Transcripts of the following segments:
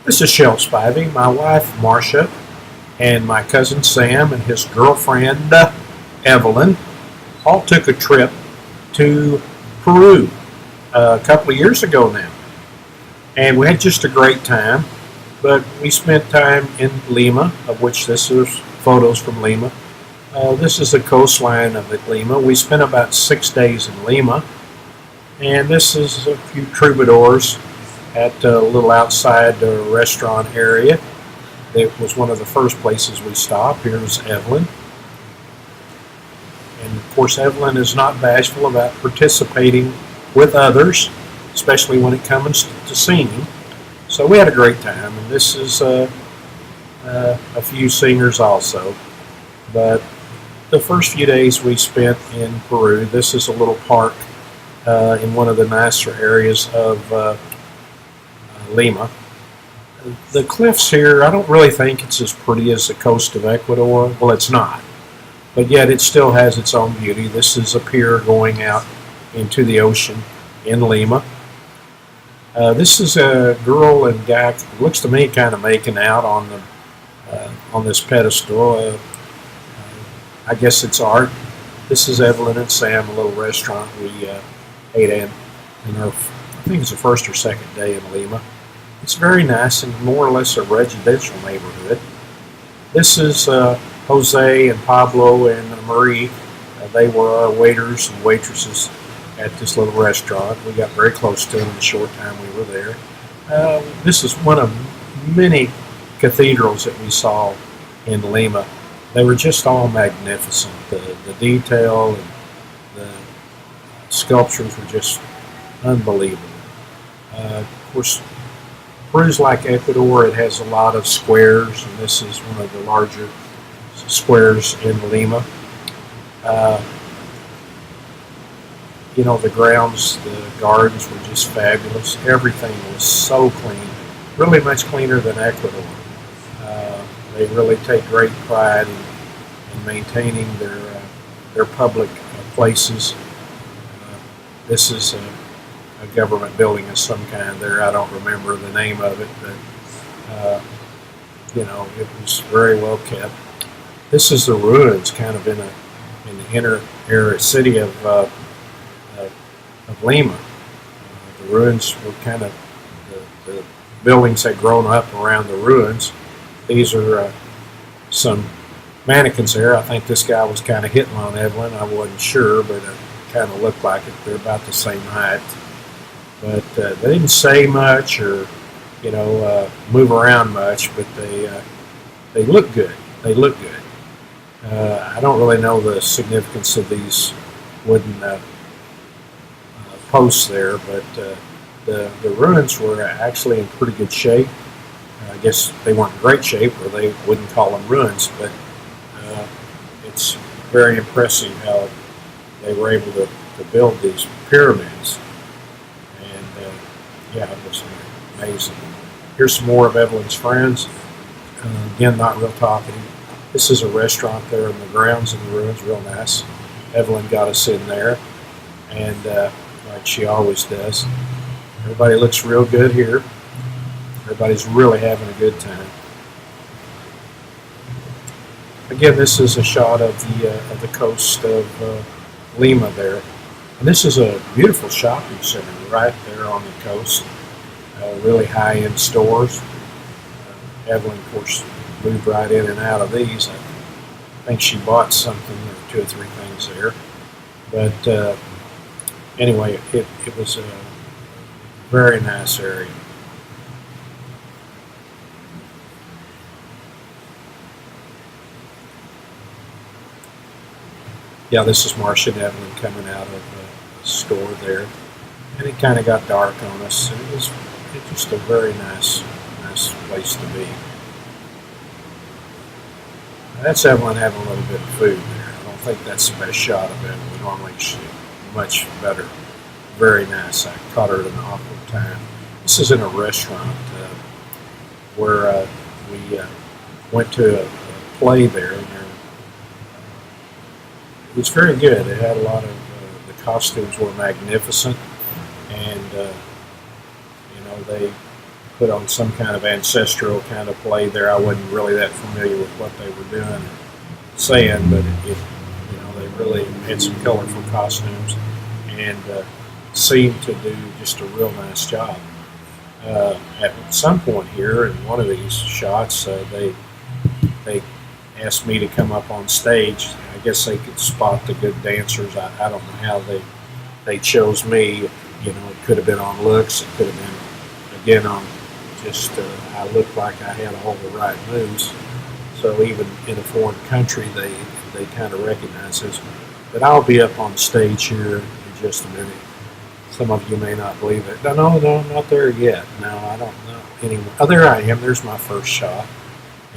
This is Shel Spivey, my wife Marsha, and my cousin Sam and his girlfriend Evelyn all took a trip to Peru a couple of years ago now. And we had just a great time, but we spent time in Lima, of which this is photos from Lima. This is the coastline of Lima. We spent about 6 days in Lima, and this is a few troubadours at a little outside restaurant area. It was one of the first places we stopped. Here's Evelyn. And of course, Evelyn is not bashful about participating with others, especially when it comes to singing. So we had a great time, and this is a few singers also. But the first few days we spent in Peru, this is a little park in one of the nicer areas of Lima. The cliffs here, I don't really think it's as pretty as the coast of Ecuador. Well, it's not, but yet it still has its own beauty. This is a pier going out into the ocean in Lima. This is a girl and guy, looks to me kind of making out on this pedestal. I guess it's art. This is Evelyn and Sam, a little restaurant we ate in our, I think it's the first or second day in Lima. It's very nice and more or less a residential neighborhood. This is Jose and Pablo and Marie. They were our waiters and waitresses at this little restaurant. We got very close to them in the short time we were there. This is one of many cathedrals that we saw in Lima. They were just all magnificent. The detail and the sculptures were just unbelievable. Of course, Peru's like Ecuador. It has a lot of squares, and this is one of the larger squares in Lima. The grounds, the gardens were just fabulous. Everything was so clean, really much cleaner than Ecuador. They really take great pride in maintaining their public places. This is a government building of some kind there. I don't remember the name of it, but it was very well kept. This is the ruins, kind of in the inner area city of Lima. The ruins were kind of the buildings had grown up around the ruins. These are some mannequins there. I think this guy was kind of hitting on Evelyn. I wasn't sure, but it kind of looked like it. They're about the same height. But they didn't say much or, move around much, but they look good. They look good. I don't really know the significance of these wooden posts there, but the ruins were actually in pretty good shape. I guess they weren't in great shape, or they wouldn't call them ruins, but it's very impressive how they were able to build these pyramids. And it was amazing. Here's some more of Evelyn's friends. Again, not real talkative. This is a restaurant there in the grounds of the ruins, real nice. Evelyn got us in there, and like she always does. Everybody looks real good here. Everybody's really having a good time. Again, this is a shot of the coast of Lima there. And this is a beautiful shopping center right there on the coast. Really high-end stores. Evelyn, of course, moved right in and out of these. I think she bought something or two or three things there. But anyway, it was a very nice area. Yeah, this is Marsha and Evelyn coming out of the store there, and it kind of got dark on us. And it was just a very nice place to be. That's Evelyn having a little bit of food there. I don't think that's the best shot of Evelyn. Normally she's much better. Very nice. I caught her at an awkward time. This is in a restaurant where we went to a play there, and it was very good. It had a lot of the costumes were magnificent, and they put on some kind of ancestral kind of play there. I wasn't really that familiar with what they were doing and saying, but they really had some colorful costumes and seemed to do just a real nice job. At some point here in one of these shots, they asked me to come up on stage. I guess they could spot the good dancers. I don't know how they chose me. It could have been on looks. It could have been, again, on just I looked like I had all the right moves. So even in a foreign country, they kind of recognize this. But I'll be up on stage here in just a minute. Some of you may not believe it. No, I'm not there yet. No, I don't know anymore. Oh, there I am. There's my first shot.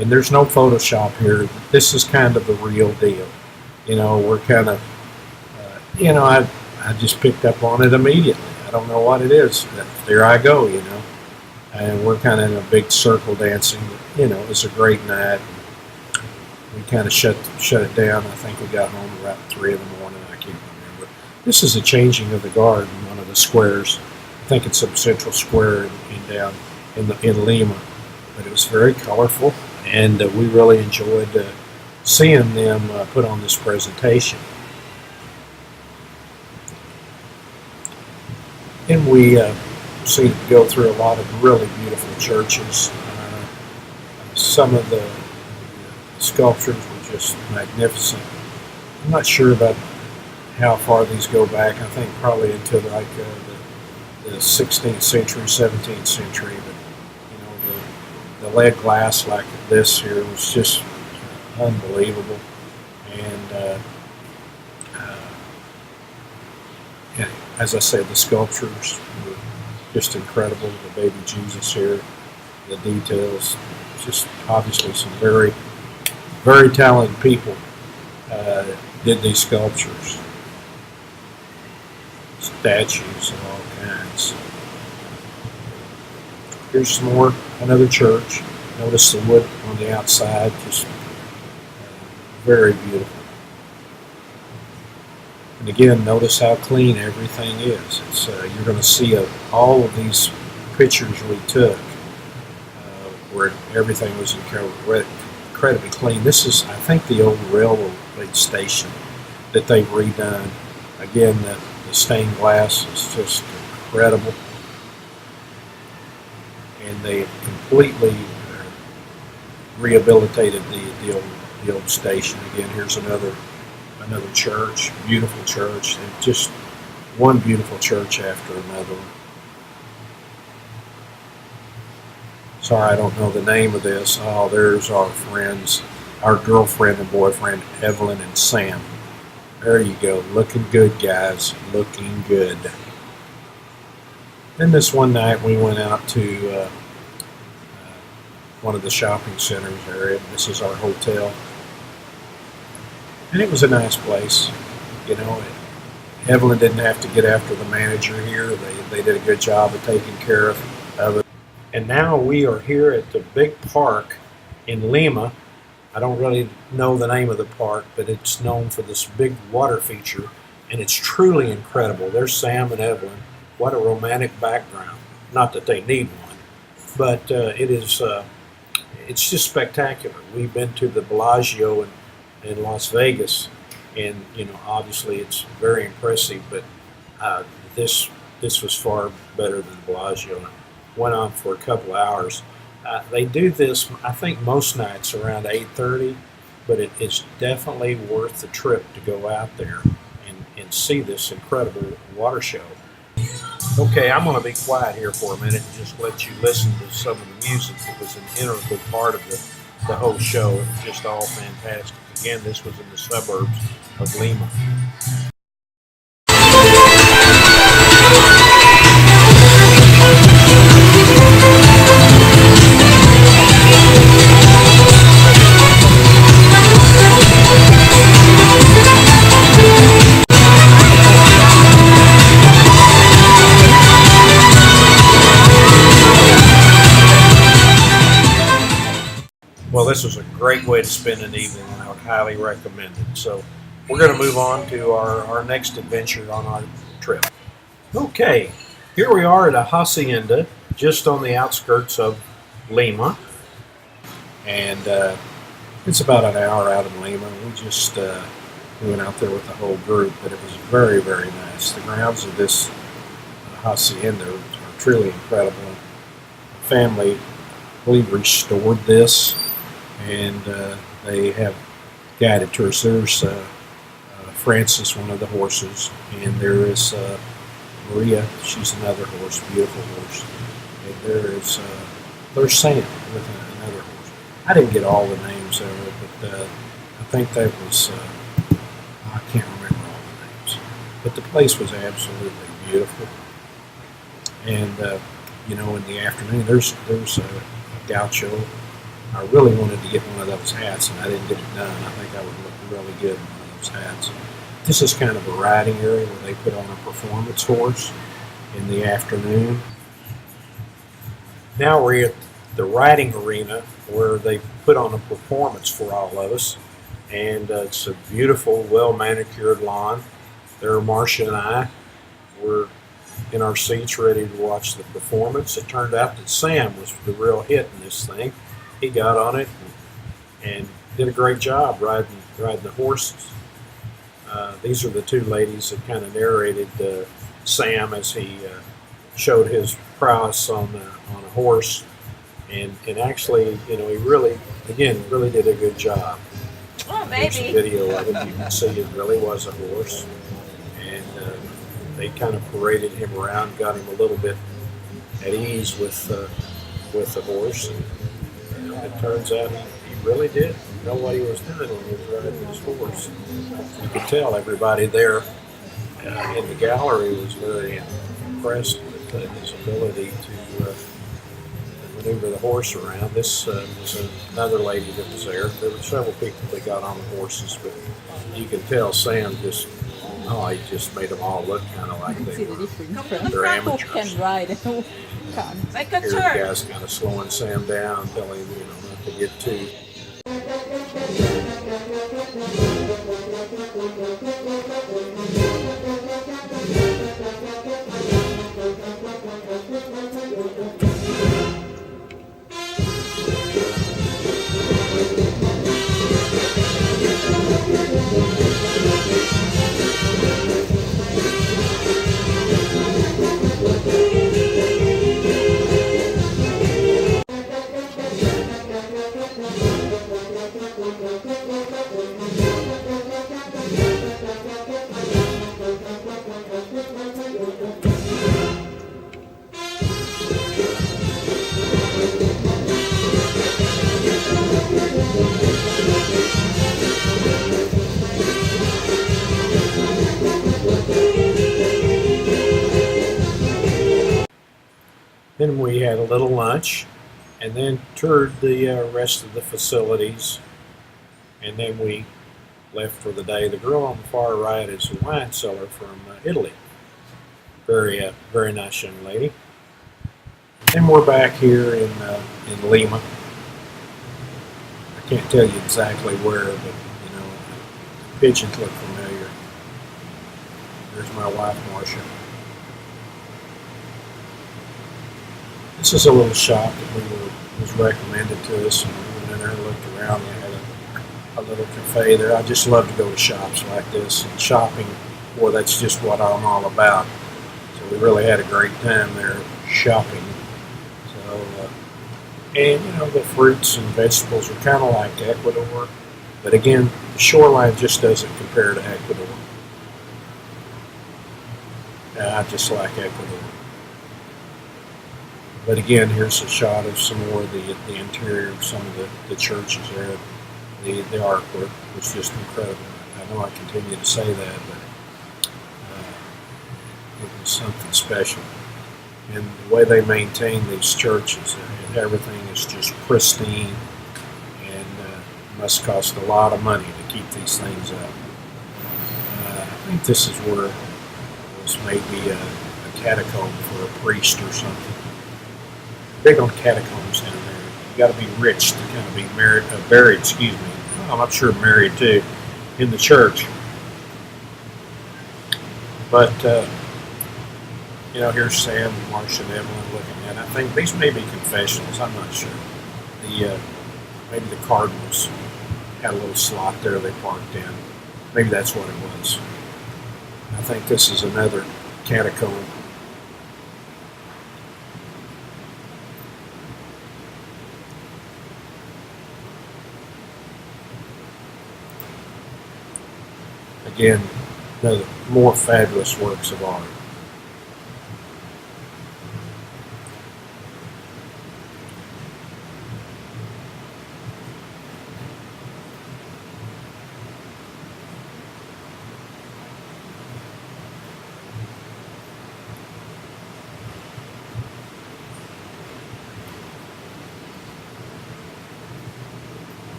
And there's no Photoshop here. This is kind of the real deal. We're kind of, I just picked up on it immediately. I don't know what it is. There I go, And we're kind of in a big circle dancing. It was a great night. We kind of shut it down. I think we got home about 3 in the morning. I can't remember. This is a changing of the guard in one of the squares. I think it's some central square down in Lima. But it was very colorful, and we really enjoyed seeing them put on this presentation. And we seemed to go through a lot of really beautiful churches. Some of the sculptures were just magnificent. I'm not sure about how far these go back. I think probably into like the 16th century, 17th century. But the lead glass like this here was just unbelievable. And as I said, the sculptures were just incredible. The baby Jesus here, the details, just obviously some very, very talented people did these sculptures. Statues of all kinds. Here's some more, another church. Notice the wood on the outside, just very beautiful. And again, notice how clean everything is. It's you're going to see all of these pictures we took where everything was incredibly clean. This is, I think, the old railroad station that they've redone. Again, the stained glass is just incredible. And they completely rehabilitated the old station. Again, here's another church, beautiful church, and just one beautiful church after another. Sorry, I don't know the name of this. Oh, there's our friends, our girlfriend and boyfriend, Evelyn and Sam. There you go, looking good, guys, looking good. Then this one night we went out to one of the shopping centers area. This is our hotel. And it was a nice place. Evelyn didn't have to get after the manager here. They did a good job of taking care of it. And now we are here at the big park in Lima. I don't really know the name of the park, but it's known for this big water feature, and it's truly incredible. There's Sam and Evelyn. What a romantic background. Not that they need one, but it's just spectacular. We've been to the Bellagio in Las Vegas, and obviously it's very impressive, but this was far better than Bellagio. Went on for a couple of hours. They do this, I think, most nights around 8:30, but it is definitely worth the trip to go out there and see this incredible water show. Okay, I'm going to be quiet here for a minute and just let you listen to some of the music that was an integral part of the whole show. It was just all fantastic. Again, this was in the suburbs of Lima. Well, this was a great way to spend an evening, and I would highly recommend it. So we're going to move on to our next adventure on our trip. Okay, here we are at a hacienda, just on the outskirts of Lima, and it's about an hour out of Lima. We went out there with the whole group, but it was very, very nice. The grounds of this hacienda are truly incredible. The family, I believe, restored this, and they have guided tours. There's Francis, one of the horses, and there is Maria. She's another horse, beautiful horse. And there's Sam with another horse. I didn't get all the names of it, but I think that was I can't remember all the names. But the place was absolutely beautiful. And in the afternoon, there's a gaucho. I really wanted to get one of those hats, and I didn't get it done. I think I would look really good in one of those hats. This is kind of a riding area where they put on a performance horse in the afternoon. Now we're at the riding arena where they put on a performance for all of us, and it's a beautiful, well-manicured lawn. There, Marsha and I were in our seats ready to watch the performance. It turned out that Sam was the real hit in this thing. He got on it and did a great job riding the horses. These are the two ladies that kind of narrated Sam as he showed his prowess on a horse, and actually, he really did a good job. Oh, There's a video of it. You can see it really was a horse, and they kind of paraded him around, got him a little bit at ease with the horse. And it turns out he really did know what he was doing when he was riding his horse. You could tell everybody there in the gallery was very impressed with his ability to maneuver the horse around. This was another lady that was there. There were several people that got on the horses, but you can tell Sam he just made them all look kind of like they're amateurs. Like a Here the turn. guy's kind of slowing Sam down, telling him not to get too. Then we had a little lunch, and then toured the rest of the facilities, and then we left for the day. The girl on the far right is a wine seller from Italy. Very, very nice young lady. Then we're back here in Lima. I can't tell you exactly where, but the pigeons look familiar. There's my wife, Marsha. This is a little shop that was recommended to us, and we went in there and looked around. They had a little cafe there. I just love to go to shops like this, and shopping, boy, that's just what I'm all about. So we really had a great time there shopping. So, and the fruits and vegetables are kind of like Ecuador, but again, the shoreline just doesn't compare to Ecuador. I just like Ecuador. But again, here's a shot of some more of the interior of some of the churches there. The artwork was just incredible. I know I continue to say that, but it was something special. And the way they maintain these churches, and everything is just pristine, and must cost a lot of money to keep these things up. I think this is where it was maybe a catacomb for a priest or something. Big on catacombs down there. You got to be rich to kind of be buried. Well, I'm sure married too, in the church. But Here's Sam, Marsha, and Evelyn looking at it. I think these may be confessionals. I'm not sure. Maybe the Cardinals had a little slot there they parked in. Maybe that's what it was. I think this is another catacomb. Again, another more fabulous works of art.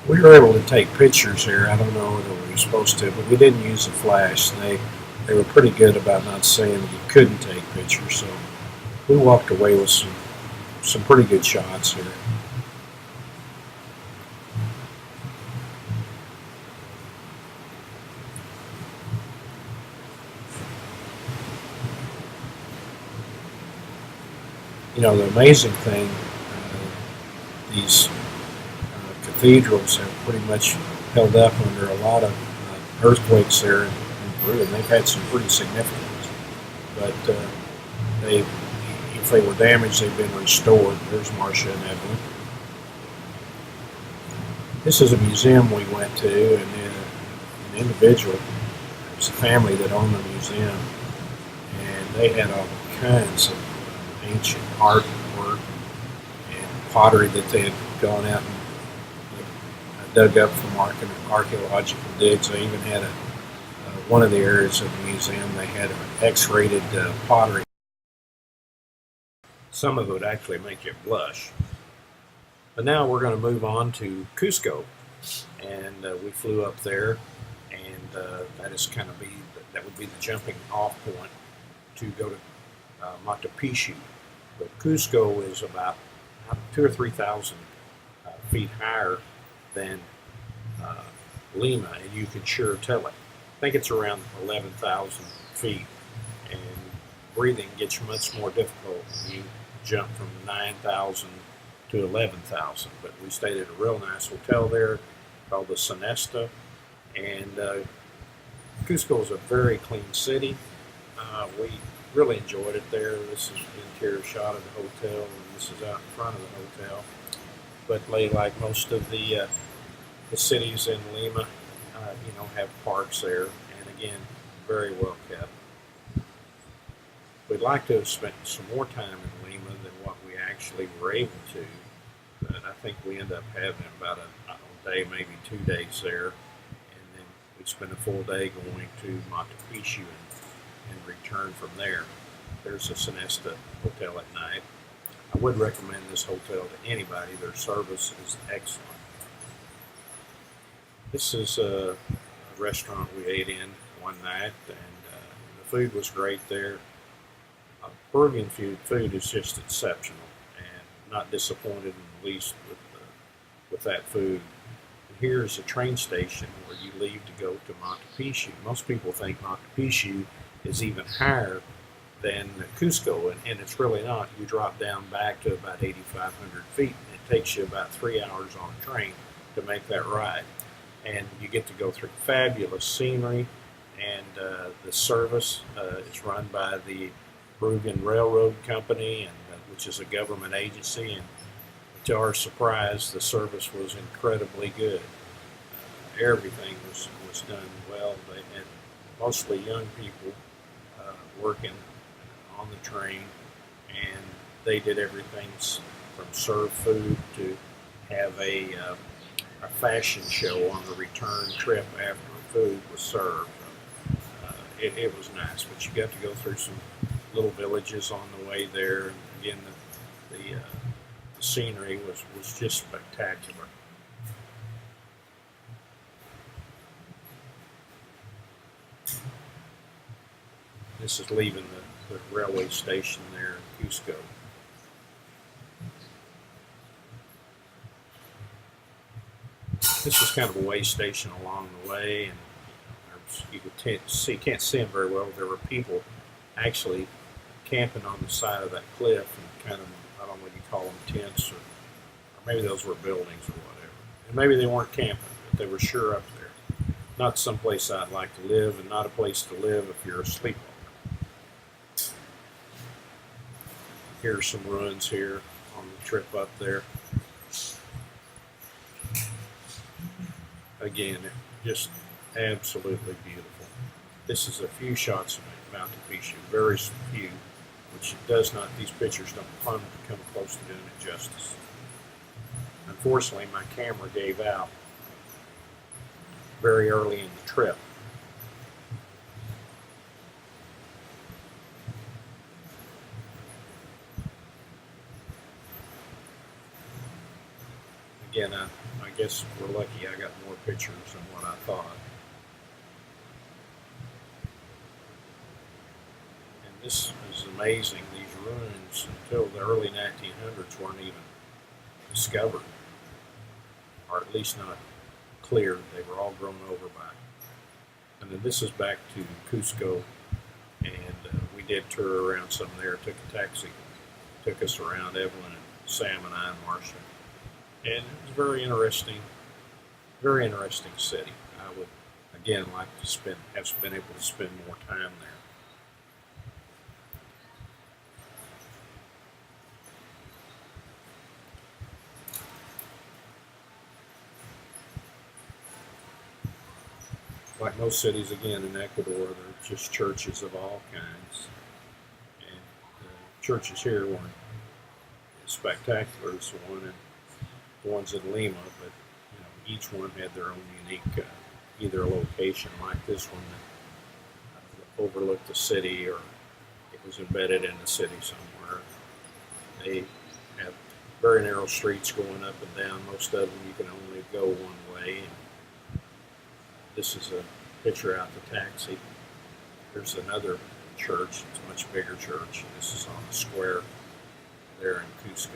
We were able to take pictures here. I don't know whether we were supposed to, but we didn't use a flash. They were pretty good about not saying that you couldn't take pictures, so we walked away with some pretty good shots here. The amazing thing, these cathedrals have pretty much held up under a lot of earthquakes there in Peru, and they've had some pretty significant ones. But if they were damaged, they've been restored. There's Marsha and Evelyn. This is a museum we went to, and an individual, it was a family that owned the museum, and they had all kinds of ancient artwork and pottery that they had gone out and dug up from archaeological digs. They even had one of the areas of the museum, they had X-rated pottery. Some of it would actually make you blush. But now we're going to move on to Cusco, and we flew up there, and that would be the jumping off point to go to Machu Picchu. But Cusco is about 2,000 or 3,000 feet higher than Lima, and you can sure tell it. I think it's around 11,000 feet, and breathing gets much more difficult when you jump from 9,000 to 11,000. But we stayed at a real nice hotel there called the Sonesta, and Cusco is a very clean city. We really enjoyed it there. This is the interior shot of the hotel, and this is out in front of the hotel. But like most of the cities in Lima, have parks there, and again, very well kept. We'd like to have spent some more time in Lima than what we actually were able to, but I think we ended up having about a day, maybe 2 days there, and then we spent a full day going to Machu Picchu and return from there. There's a Sonesta hotel at night. I would recommend this hotel to anybody. Their service is excellent. This is a restaurant we ate in one night, and the food was great there. Peruvian food is just exceptional, and not disappointed in the least with that food. And here's a train station where you leave to go to Machu Picchu. Most people think Machu Picchu is even higher than Cusco, and it's really not. You drop down back to about 8,500 feet, and it takes you about 3 hours on a train to make that ride. And you get to go through fabulous scenery, and the service is run by the Peruvian Railroad Company, and which is a government agency, and to our surprise, the service was incredibly good. Everything was done well. They had mostly young people working on the train, and they did everything from serve food to have a fashion show on the return trip after food was served. It was nice, but you got to go through some little villages on the way there, and again, the scenery was just spectacular. This is leaving the railway station there in Cusco. This is kind of a way station along the way, and our you can't see them very well. There were people actually camping on the side of that cliff and kind of, I don't know what you call them, tents, or maybe those were buildings or whatever. And maybe they weren't camping, but they were sure up there. Not someplace I'd like to live, and not a place to live if you're a sleepwalker. Here's some ruins here on the trip up there. Again, just absolutely beautiful. This is a few shots of Mount Tapishu, very few, which does not, these pictures don't come close to doing it justice. Unfortunately, my camera gave out very early in the trip. Again, I guess we're lucky I got more pictures than what I thought. And this is amazing. These ruins, until the early 1900s, weren't even discovered, or at least not cleared. They were all grown over by. And then this is back to Cusco, and we did tour around some there. Took a taxi, took us around, Evelyn and Sam and I and Marsha. And it was very interesting city. I would, again, like to have been able to spend more time there. Like most cities, again, in Ecuador, there are just churches of all kinds. And the churches here weren't as spectacular as the ones in Lima, but each one had their own unique, either location like this one that overlooked the city, or it was embedded in the city somewhere. They have very narrow streets going up and down. Most of them you can only go one way. This is a picture out the taxi. There's another church. It's a much bigger church. This is on the square there in Cusco.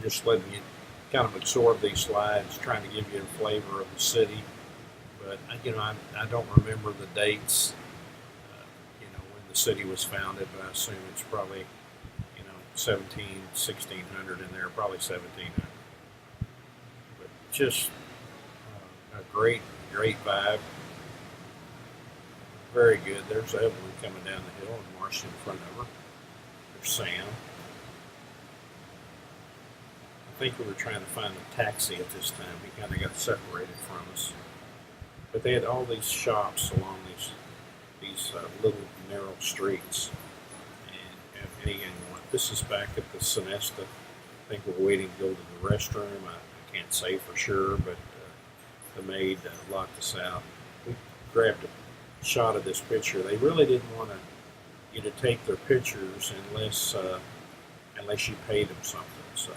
Just letting you kind of absorb these slides, trying to give you a flavor of the city. But I don't remember the dates, when the city was founded, but I assume it's probably 1600 in there, probably 1700. But just a great vibe. Very good. There's Evelyn coming down the hill, and Marsha in front of her. There's Sam. I think we were trying to find a taxi at this time. We kind of got separated from us. But they had all these shops along these little narrow streets. And again, this is back at the Sinesta. I think we're waiting to go to the restroom. I can't say for sure, but the maid locked us out. We grabbed a shot of this picture. They really didn't want you to take their pictures unless you paid them something. So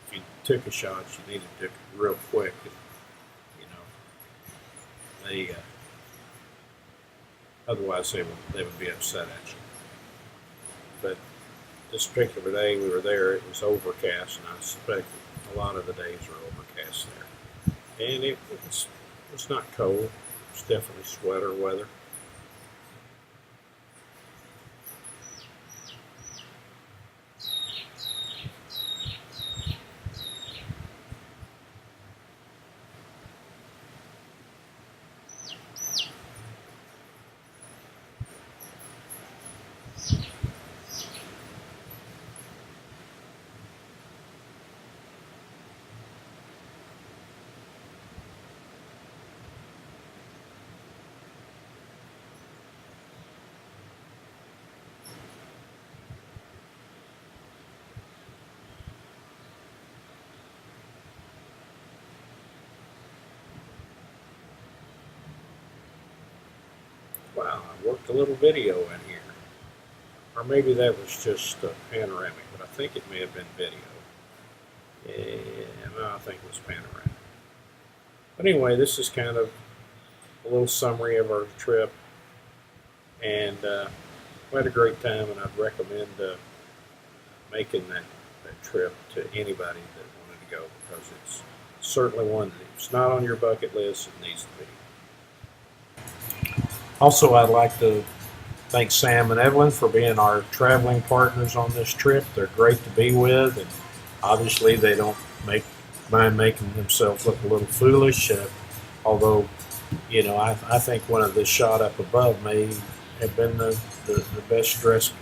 if you took a shot, you needed to do it real quick. They otherwise they would be upset at you. But this particular day we were there, it was overcast, and I suspect a lot of the days are overcast there. And it was not cold. It was definitely sweater weather. worked a little video in here. Or maybe that was just a panoramic, but I think it may have been video. Yeah, no, I think it was panoramic. But anyway, this is kind of a little summary of our trip. And we had a great time, and I'd recommend making that trip to anybody that wanted to go, because it's certainly one that if it's not on your bucket list, it needs to be. Also, I'd like to thank Sam and Evelyn for being our traveling partners on this trip. They're great to be with, and obviously they don't mind making themselves look a little foolish, although, you know, I think one of the shot up above may have been the best dressed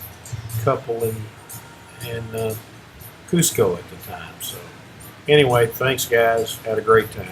couple in Cusco at the time. So anyway, thanks guys. Had a great time.